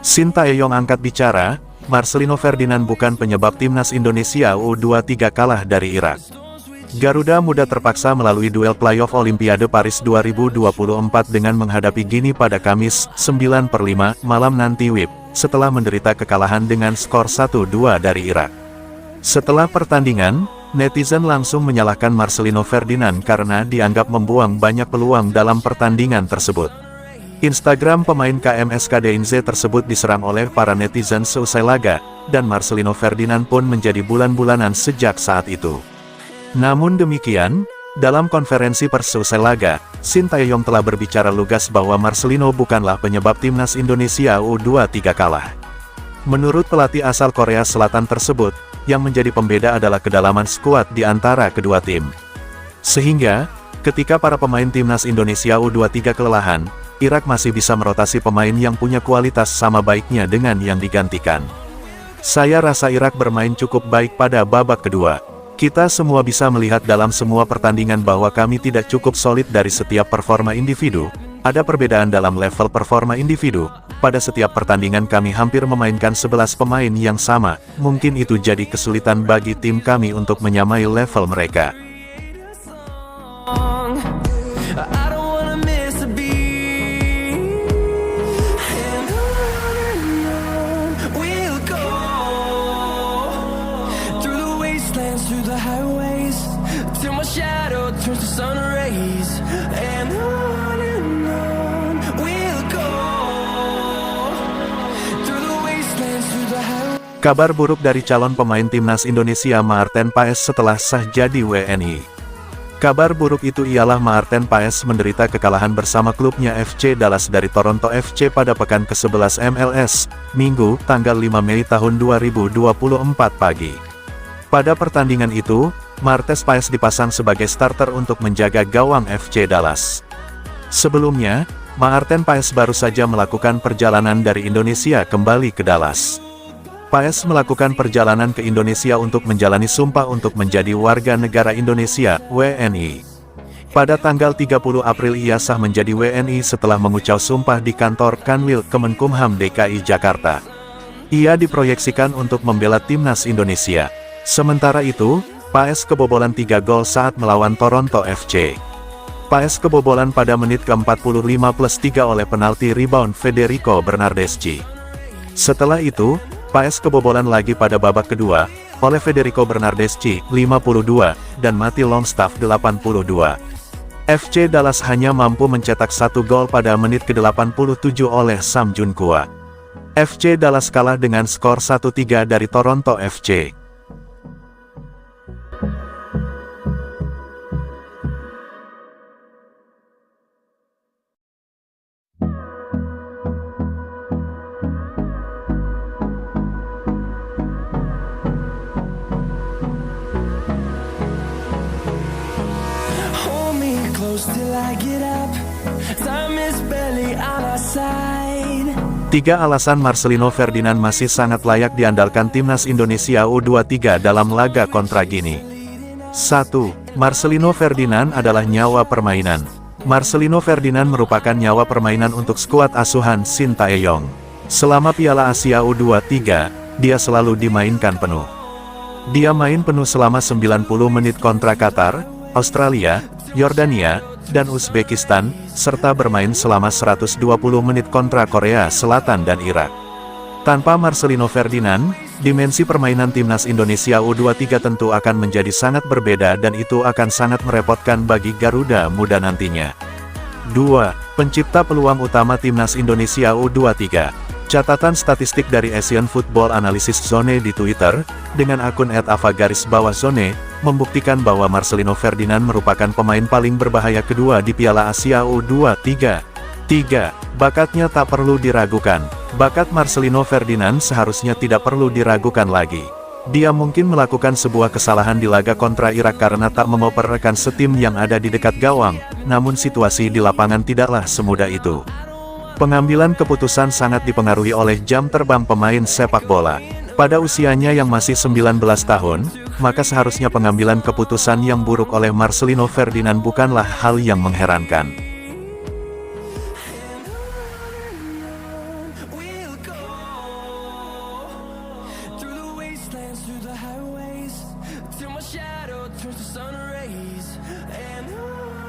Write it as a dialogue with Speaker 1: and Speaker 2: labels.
Speaker 1: Sintayong angkat bicara, Marcelino Ferdinand bukan penyebab timnas Indonesia U23 kalah dari Irak. Garuda Muda terpaksa melalui duel playoff Olimpiade Paris 2024 dengan menghadapi Gini pada Kamis, 9/5 malam nanti WIB, setelah menderita kekalahan dengan skor 1-2 dari Irak. Setelah pertandingan, netizen langsung menyalahkan Marcelino Ferdinand karena dianggap membuang banyak peluang dalam pertandingan tersebut. Instagram pemain KMSK-DINZ tersebut diserang oleh para netizen seusai laga, dan Marcelino Ferdinand pun menjadi bulan-bulanan sejak saat itu. Namun demikian, dalam konferensi pers seusai laga, Sintayong telah berbicara lugas bahwa Marcelino bukanlah penyebab timnas Indonesia U23 kalah. Menurut pelatih asal Korea Selatan tersebut, yang menjadi pembeda adalah kedalaman skuad di antara kedua tim. Sehingga, ketika para pemain timnas Indonesia U23 kelelahan, Irak masih bisa merotasi pemain yang punya kualitas sama baiknya dengan yang digantikan. Saya rasa Irak bermain cukup baik pada babak kedua. Kita semua bisa melihat dalam semua pertandingan bahwa kami tidak cukup solid dari setiap performa individu. Ada perbedaan dalam level performa individu. Pada setiap pertandingan kami hampir memainkan 11 pemain yang sama. Mungkin itu jadi kesulitan bagi tim kami untuk menyamai level mereka. Kabar buruk dari calon pemain timnas Indonesia Maarten Paes setelah sah jadi WNI. Kabar buruk itu ialah Maarten Paes menderita kekalahan bersama klubnya FC Dallas dari Toronto FC pada pekan ke-11 MLS, Minggu, tanggal 5 Mei tahun 2024 pagi. Pada pertandingan itu, Maarten Paes dipasang sebagai starter untuk menjaga gawang FC Dallas. Sebelumnya, Maarten Paes baru saja melakukan perjalanan dari Indonesia kembali ke Dallas. Paes melakukan perjalanan ke Indonesia untuk menjalani sumpah untuk menjadi warga negara Indonesia, WNI. Pada tanggal 30 April ia sah menjadi WNI setelah mengucap sumpah di kantor Kanwil Kemenkumham DKI Jakarta. Ia diproyeksikan untuk membela timnas Indonesia. Sementara itu, Paes kebobolan 3 gol saat melawan Toronto FC. Paes kebobolan pada menit ke-45+3 oleh penalti rebound Federico Bernardeschi. Setelah itu, Paes kebobolan lagi pada babak kedua, oleh Federico Bernardeschi, 52, dan Mati Longstaff 82. FC Dallas hanya mampu mencetak 1 gol pada menit ke-87 oleh Sam Junkwa. FC Dallas kalah dengan skor 1-3 dari Toronto FC. Tiga alasan Marcelino Ferdinand masih sangat layak diandalkan timnas Indonesia U23 dalam laga kontra Gini. 1. Marcelino Ferdinand adalah nyawa permainan. Marcelino Ferdinand merupakan nyawa permainan untuk skuad asuhan Sintayong. Selama Piala Asia U23, dia selalu dimainkan penuh. Dia main penuh selama 90 menit kontra Qatar, Australia, Yordania, dan Uzbekistan, serta bermain selama 120 menit kontra Korea Selatan dan Irak. Tanpa Marcelino Ferdinand, dimensi permainan timnas Indonesia U23 tentu akan menjadi sangat berbeda dan itu akan sangat merepotkan bagi Garuda Muda nantinya. 2. Pencipta peluang utama timnas Indonesia U23. Catatan statistik dari Asian Football Analysis Zone di Twitter, dengan akun @ava_zone, membuktikan bahwa Marcelino Ferdinand merupakan pemain paling berbahaya kedua di Piala Asia U23. 3. Bakatnya tak perlu diragukan. Bakat Marcelino Ferdinand seharusnya tidak perlu diragukan lagi. Dia mungkin melakukan sebuah kesalahan di laga kontra Irak karena tak mengoper rekan setim yang ada di dekat gawang, namun situasi di lapangan tidaklah semudah itu. Pengambilan keputusan sangat dipengaruhi oleh jam terbang pemain sepak bola. Pada usianya yang masih 19 tahun, maka seharusnya pengambilan keputusan yang buruk oleh Marcelino Ferdinand bukanlah hal yang mengherankan.
Speaker 2: the highways till my shadow turns to sun rays. And on